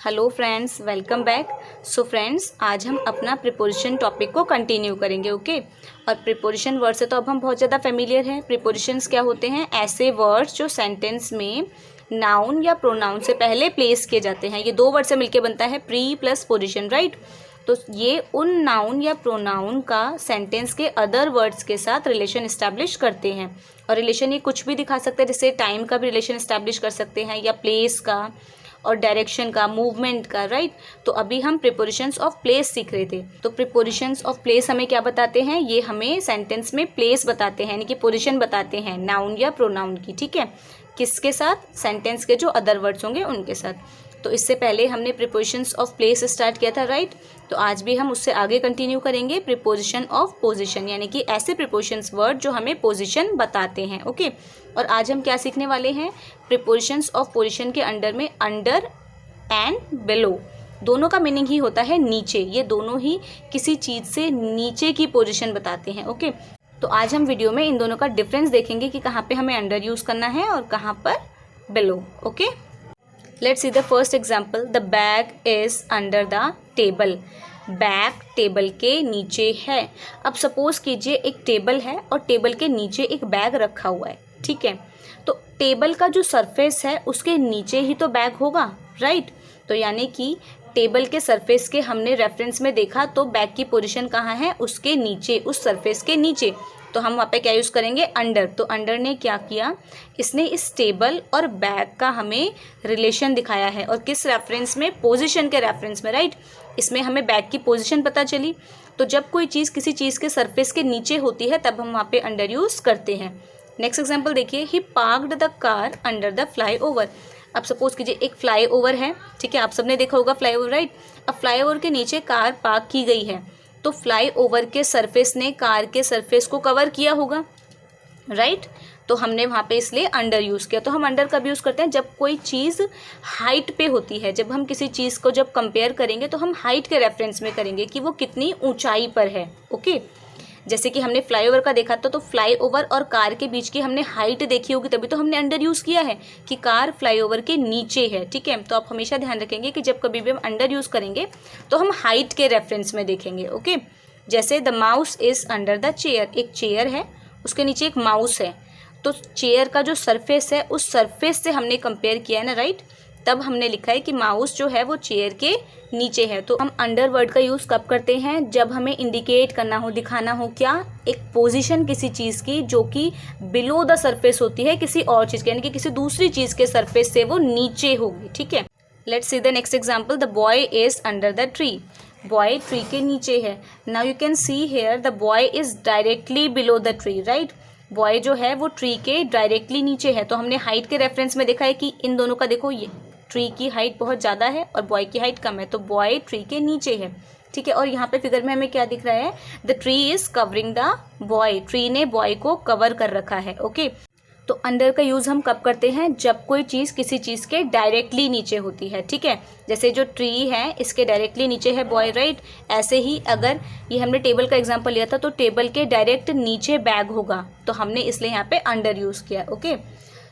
Hello friends, welcome back. So friends, आज हम अपना प्रीपोजिशन टॉपिक को कंटिन्यू करेंगे। ओके और प्रीपोजिशन वर्ड से तो अब हम बहुत ज़्यादा फेमिलियर हैं। प्रीपोजिशंस क्या होते हैं? ऐसे वर्ड्स जो सेंटेंस में नाउन या प्रोनाउन से पहले प्लेस किए जाते हैं। ये दो वर्ड से मिलके बनता है प्री प्लस पोजिशन, राइट। तो ये उन नाउन या प्रोनाउन का सेंटेंस के अदर वर्ड्स के साथ रिलेशन इस्टेब्लिश करते हैं। और रिलेशन ये कुछ भी दिखा सकते हैं, जैसे टाइम का भी रिलेशन इस्टेब्लिश कर सकते हैं, या प्लेस का और डायरेक्शन का, मूवमेंट का, राइट। तो अभी हम प्रीपोजिशंस ऑफ प्लेस सीख रहे थे। तो प्रीपोजिशंस ऑफ प्लेस हमें क्या बताते हैं? ये हमें सेंटेंस में प्लेस बताते हैं, यानी कि पोजीशन बताते हैं नाउन या प्रोनाउन की। ठीक है, किसके साथ? सेंटेंस के जो अदर वर्ड्स होंगे उनके साथ। तो इससे पहले हमने प्रीपोजिशंस ऑफ प्लेस स्टार्ट किया था, राइट। तो आज भी हम उससे आगे कंटिन्यू करेंगे प्रीपोजिशन ऑफ पोजीशन, यानी कि ऐसे प्रीपोजिशंस वर्ड जो हमें पोजीशन बताते हैं। ओके और आज हम क्या सीखने वाले हैं? प्रीपोजिशंस ऑफ पोजीशन के अंडर में अंडर एंड बिलो, दोनों का मीनिंग ही होता है नीचे। ये दोनों ही किसी चीज़ से नीचे की पोजीशन बताते हैं। ओके तो आज हम वीडियो में इन दोनों का डिफरेंस देखेंगे कि कहाँ पे हमें अंडर यूज़ करना है और कहाँ पर below. Okay let's see the first example. The bag is under the table. Bag table के नीचे है। अब सपोज कीजिए एक टेबल है और टेबल के नीचे एक बैग रखा हुआ है। ठीक है, तो टेबल का जो सरफेस है उसके नीचे ही तो बैग होगा, राइट। तो यानी कि टेबल के सरफेस के हमने रेफरेंस में देखा तो बैग की पोजीशन कहाँ है? उसके नीचे, उस सरफेस के नीचे। तो हम वहाँ पे क्या यूज़ करेंगे? अंडर। तो अंडर ने क्या किया? इसने इस टेबल और बैग का हमें रिलेशन दिखाया है। और किस रेफरेंस में? पोजीशन के रेफरेंस में, राइट। इसमें हमें बैग की पोजीशन पता चली। तो जब कोई चीज़ किसी चीज़ के सरफेस के नीचे होती है तब हम वहाँ पे अंडर यूज़ करते हैं। नेक्स्ट एग्जाम्पल देखिए। He parked the car under the flyover. अब सपोज कीजिए एक फ्लाई ओवर है, ठीक है, आप सबने देखा होगा फ्लाई ओवर, राइट। अब फ्लाई ओवर के नीचे कार पार्क की गई है, तो फ्लाई ओवर के सरफेस ने कार के सरफेस को कवर किया होगा, राइट। तो हमने वहाँ पे इसलिए अंडर यूज़ किया। तो हम अंडर कब यूज़ करते हैं? जब कोई चीज़ हाइट पे होती है। जब हम किसी चीज़ को जब कंपेयर करेंगे तो हम हाइट के रेफरेंस में करेंगे कि वो कितनी ऊंचाई पर है। ओके जैसे कि हमने फ्लाईओवर का देखा था, तो फ्लाईओवर और कार के बीच की हमने हाइट देखी होगी, तभी तो हमने अंडर यूज़ किया है कि कार फ्लाईओवर के नीचे है। ठीक है, तो आप हमेशा ध्यान रखेंगे कि जब कभी भी हम अंडर यूज़ करेंगे तो हम हाइट के रेफरेंस में देखेंगे। ओके जैसे the mouse is under the chair. एक चेयर है, उसके नीचे एक माउस है, तो चेयर का जो सरफेस है उस सरफेस से हमने कंपेयर किया है ना, राइट। तब हमने लिखा है कि माउस जो है वो चेयर के नीचे है। तो हम अंडर वर्ड का यूज़ कब करते हैं? जब हमें इंडिकेट करना हो, दिखाना हो क्या? एक पोजीशन किसी चीज़ की जो कि बिलो द सरफेस होती है किसी और चीज़ के, यानी कि किसी दूसरी चीज़ के सरफेस से वो नीचे होगी। ठीक है, let's see the next example. The boy is under the tree. Boy tree के नीचे है। Now you can see here the boy is directly below the tree, right. Boy जो है वो ट्री के डायरेक्टली नीचे है। तो हमने हाइट के रेफरेंस में देखा है कि इन दोनों का देखो, ये ट्री की हाइट बहुत ज़्यादा है और बॉय की हाइट कम है, तो बॉय ट्री के नीचे है। ठीक है, और यहाँ पे फिगर में हमें क्या दिख रहा है? The tree is covering the boy. Tree ने बॉय को कवर कर रखा है। ओके तो अंडर का यूज़ हम कब करते हैं? जब कोई चीज़ किसी चीज़ के डायरेक्टली नीचे होती है। ठीक है, जैसे जो ट्री है इसके डायरेक्टली नीचे है बॉय, राइट। ऐसे ही अगर ये हमने टेबल का एग्जांपल लिया था तो टेबल के डायरेक्ट नीचे बैग होगा, तो हमने इसलिए यहाँ पे अंडर यूज़ किया। ओके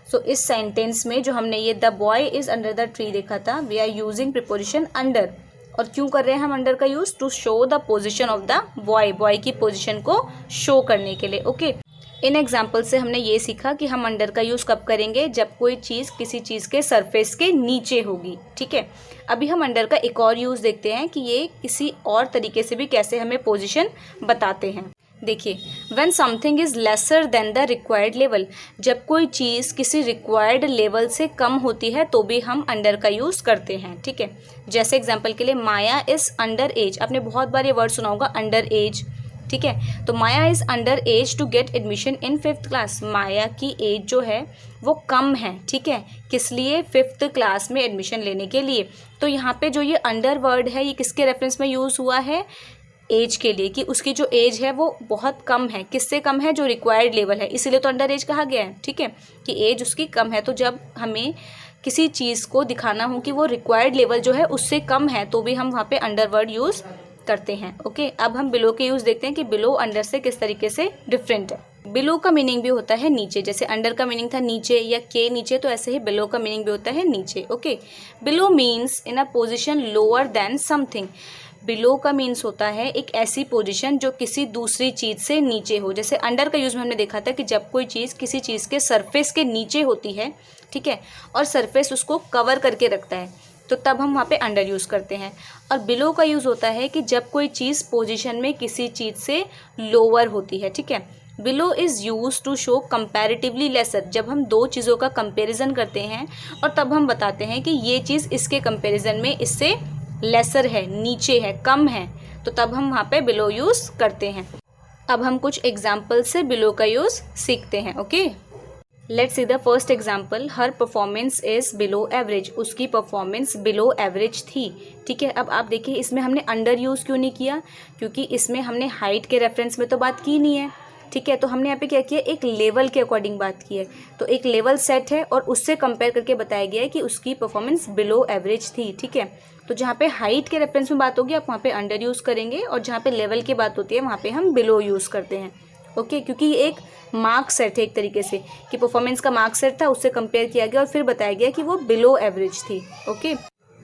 सो इस सेंटेंस में जो हमने ये the boy is under the tree देखा था, we are using preposition under. और क्यों कर रहे हैं हम अंडर का use? To show the position of the boy, boy की पोजिशन को शो करने के लिए। ओके इन एग्जाम्पल से हमने ये सीखा कि हम अंडर का यूज़ कब करेंगे? जब कोई चीज़ किसी चीज़ के सरफेस के नीचे होगी। ठीक है, अभी हम अंडर का एक और यूज़ देखते हैं कि ये किसी और तरीके से भी कैसे हमें पोजीशन बताते हैं। देखिए, when something is lesser than the required level. जब कोई चीज़ किसी रिक्वायर्ड लेवल से कम होती है तो भी हम अंडर का यूज़ करते हैं। ठीक है, जैसे एग्जाम्पल के लिए माया इज़ अंडर एज। आपने बहुत बार ये वर्ड सुना होगा, अंडर एज। ठीक है, तो Maya is under age to get admission in 5th class. Maya की एज जो है वो कम है। ठीक है, किस लिए? 5th क्लास में एडमिशन लेने के लिए। तो यहाँ पे जो ये अंडर वर्ड है ये किसके रेफरेंस में यूज़ हुआ है? एज के लिए, कि उसकी जो एज है वो बहुत कम है। किससे कम है? जो रिक्वायर्ड लेवल है, इसीलिए तो अंडर एज कहा गया है। ठीक है, कि एज उसकी कम है। तो जब हमें किसी चीज़ को दिखाना हो कि वो रिक्वायर्ड लेवल जो है उससे कम है तो भी हम वहाँ पे अंडर वर्ड यूज़ करते हैं। ओके अब हम बिलो के यूज़ देखते हैं कि बिलो अंडर से किस तरीके से डिफरेंट है। बिलो का मीनिंग भी होता है नीचे, जैसे अंडर का मीनिंग था नीचे या के नीचे, तो ऐसे ही बिलो का मीनिंग भी होता है नीचे। Okay, below means in a position lower than something. Below का मीन्स होता है एक ऐसी पोजीशन जो किसी दूसरी चीज़ से नीचे हो। जैसे अंडर का यूज़ में हमने देखा था कि जब कोई चीज़ किसी चीज़ के सरफेस के नीचे होती है, ठीक है, और सरफेस उसको कवर करके रखता है, तो तब हम वहाँ पे अंडर यूज़ करते हैं। और बिलो का यूज़ होता है कि जब कोई चीज़ पोजीशन में किसी चीज़ से लोअर होती है, ठीक है। Below is use to show comparatively lesser. जब हम दो चीज़ों का कंपैरिजन करते हैं और तब हम बताते हैं कि ये चीज़ इसके कंपैरिजन में इससे लेसर है, नीचे है, कम है, तो तब हम वहाँ पे बिलो यूज़ करते हैं। अब हम कुछ एग्जाम्पल से बिलो का यूज़ सीखते हैं। Okay, let's see the first example. Her performance is below average. उसकी परफॉर्मेंस बिलो एवरेज थी, ठीक है। अब आप देखिए इसमें हमने अंडर यूज़ क्यों नहीं किया, क्योंकि इसमें हमने हाइट के रेफरेंस में तो बात की नहीं है, ठीक है। तो हमने यहाँ पे क्या किया, एक लेवल के अकॉर्डिंग बात की है। तो एक लेवल सेट है और उससे कंपेयर करके बताया गया है कि उसकी परफॉर्मेंस बिलो एवरेज थी, ठीक है। तो जहाँ पे हाइट के रेफरेंस में बात होगी आप वहाँ पे अंडर यूज़ करेंगे, और जहाँ पे लेवल की बात होती है वहाँ पे हम बिलो यूज़ करते हैं। ओके, क्योंकि ये एक मार्क सेट है एक तरीके से, कि परफॉर्मेंस का मार्क सेट था, उससे कंपेयर किया गया और फिर बताया गया कि वो बिलो एवरेज थी। Okay,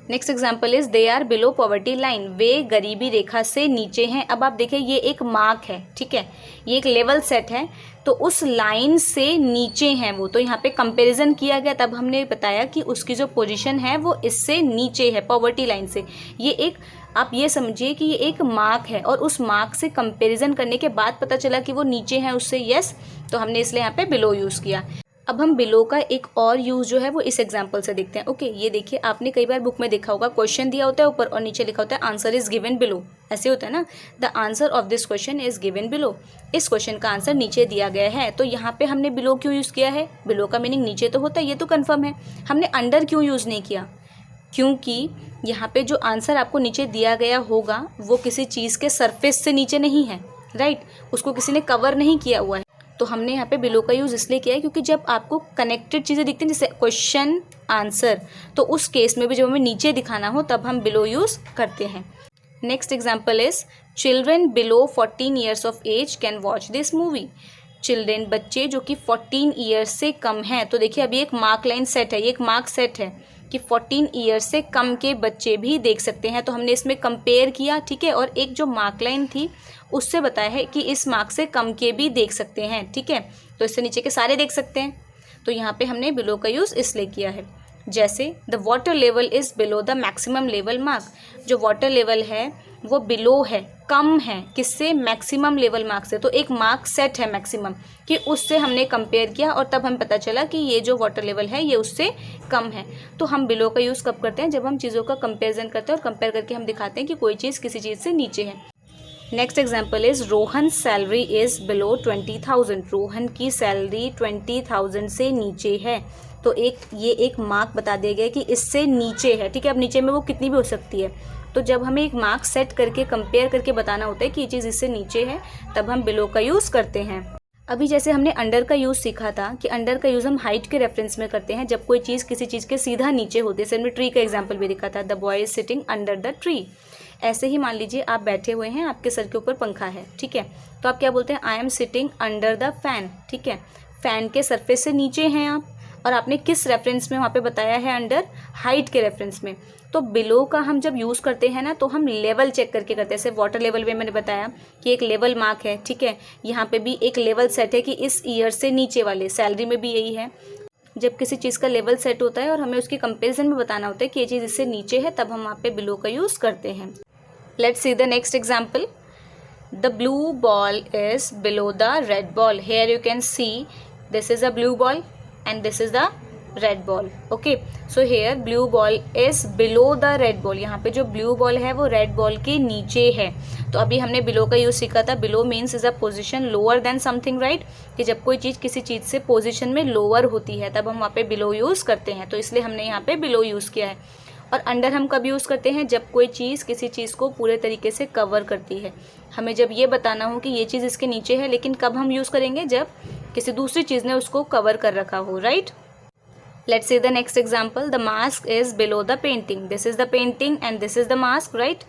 next example is they are below poverty line. वे गरीबी रेखा से नीचे हैं। अब आप देखिए ये एक मार्क है, ठीक है, ये एक लेवल सेट है, तो उस लाइन से नीचे हैं वो, तो यहाँ पे कंपैरिजन किया गया, तब हमने बताया कि उसकी जो पोजीशन है वो इससे नीचे है, पॉवर्टी लाइन से। ये एक, आप ये समझिए कि ये एक मार्क है और उस मार्क से कंपैरिजन करने के बाद पता चला कि वो नीचे है उससे, यस, तो हमने इसलिए यहाँ पे बिलो यूज़ किया। अब हम बिलो का एक और यूज़ जो है वो इस एग्जाम्पल से देखते हैं। ओके, ये देखिए आपने कई बार बुक में देखा होगा, क्वेश्चन दिया होता है ऊपर और नीचे लिखा होता है आंसर इज गिवन बिलो, ऐसे होता है ना, the answer of this question is given below. इस क्वेश्चन का आंसर नीचे दिया गया है, तो यहाँ पे हमने बिलो क्यों यूज़ किया है, बिलो का मीनिंग नीचे तो होता है, ये तो कन्फर्म है। हमने अंडर क्यों यूज़ नहीं किया, क्योंकि यहाँ पे जो आंसर आपको नीचे दिया गया होगा वो किसी चीज़ के सरफेस से नीचे नहीं है, राइट, उसको किसी ने कवर नहीं किया हुआ है। तो हमने यहाँ पे बिलो का यूज़ इसलिए किया है क्योंकि जब आपको कनेक्टेड चीज़ें दिखती हैं जैसे क्वेश्चन आंसर, तो उस केस में भी जब हमें नीचे दिखाना हो तब हम बिलो यूज़ करते हैं। Next example is children below 14 years of age can watch this movie. Children, बच्चे जो कि 14 ईयर्स से कम हैं, तो देखिए अभी एक मार्क लाइन सेट है, ये एक मार्क सेट है कि 14 ईयर्स से कम के बच्चे भी देख सकते हैं, तो हमने इसमें कंपेयर किया, ठीक है, और एक जो मार्क लाइन थी उससे बताया है कि इस मार्क से कम के भी देख सकते हैं, ठीक है, तो इससे नीचे के सारे देख सकते हैं, तो यहाँ पे हमने बिलो का यूज़ इसलिए किया है। जैसे the water level is below the maximum level mark. जो वाटर लेवल है वो बिलो है, कम है, किससे, मैक्सिमम लेवल मार्क से। तो एक मार्क सेट है मैक्सिमम, कि उससे हमने कंपेयर किया और तब हमें पता चला कि ये जो वाटर लेवल है ये उससे कम है। तो हम बिलो का यूज़ कब करते हैं, जब हम चीज़ों का कंपेरिजन करते हैं और कंपेयर करके हम दिखाते हैं कि कोई चीज़ किसी चीज़ से नीचे है। Next example is Rohan salary is below 20,000। Rohan की सैलरी 20,000 से नीचे है, तो ये एक मार्क बता दिया गया कि इससे नीचे है, ठीक है। अब नीचे में वो कितनी भी हो सकती है, तो जब हमें एक मार्क सेट करके कंपेयर करके बताना होता है कि ये चीज़ इससे नीचे है, तब हम बिलो का यूज़ करते हैं। अभी जैसे हमने अंडर का यूज़ सीखा था कि अंडर का यूज़ हम हाइट के रेफरेंस में करते हैं जब कोई चीज़ किसी चीज़ के सीधा नीचे होती है। जैसे हमने ट्री का एग्जाम्पल भी देखा था, the boy is sitting under the tree. ऐसे ही मान लीजिए आप बैठे हुए हैं, आपके सर के ऊपर पंखा है, ठीक है, तो आप क्या बोलते हैं, I am sitting under the fan, ठीक है, फैन के सरफेस से नीचे हैं आप, और आपने किस रेफरेंस में वहाँ पे बताया है, अंडर, हाइट के रेफरेंस में। तो बिलो का हम जब यूज़ करते हैं ना, तो हम लेवल चेक करके करते हैं। जैसे वाटर लेवल में मैंने बताया कि एक लेवल मार्क है, ठीक है, यहाँ पे भी एक लेवल सेट है कि इस ईयर से नीचे वाले, सैलरी में भी यही है, जब किसी चीज़ का लेवल सेट होता है और हमें उसकी कंपेरिजन में बताना होता है कि ये चीज़ इससे नीचे है, तब हम वहाँ पे बिलो का यूज़ करते हैं। Let's see the next example. The blue ball is below the red ball. Here you can see this is a blue ball and this is the red ball. Okay, so here blue ball is below the red ball. यहाँ पे जो blue ball है वो red ball के नीचे है। तो अभी हमने below का यूज़ सीखा था, below means is a position lower than something, right, कि जब कोई चीज़ किसी चीज़ से पोजिशन में लोअर होती है तब हम वहाँ पे below यूज़ करते हैं, तो इसलिए हमने यहाँ पे below यूज़ किया है। और अंडर हम कब यूज़ करते हैं, जब कोई चीज़ किसी चीज़ को पूरे तरीके से कवर करती है। हमें जब ये बताना हो कि ये चीज़ इसके नीचे है, लेकिन कब हम यूज़ करेंगे, जब किसी दूसरी चीज़ ने उसको कवर कर रखा हो, right. Let's see the next example. The mask is below the painting. This is the painting and this is the mask, right?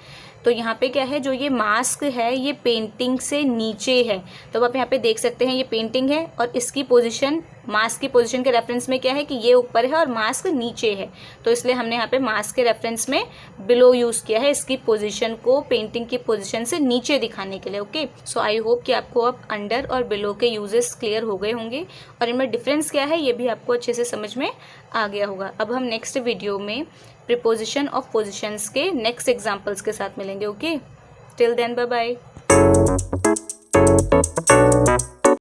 तो यहाँ पे क्या है, जो ये मास्क है ये पेंटिंग से नीचे है। तो आप यहाँ पे देख सकते हैं ये पेंटिंग है और इसकी पोजीशन, मास्क की पोजीशन के रेफरेंस में क्या है कि ये ऊपर है और मास्क नीचे है। तो इसलिए हमने यहाँ पे मास्क के रेफरेंस में बिलो यूज़ किया है, इसकी पोजीशन को पेंटिंग की पोजीशन से नीचे दिखाने के लिए। ओके, सो आई होप कि आपको अब अंडर और बिलो के यूजेस क्लियर हो गए होंगे और इनमें डिफरेंस क्या है ये भी आपको अच्छे से समझ में आ गया होगा। अब हम नेक्स्ट वीडियो में प्रीपोजिशन ऑफ पोजीशंस के नेक्स्ट एग्जांपल्स के साथ मिलेंगे। Okay, till then bye bye.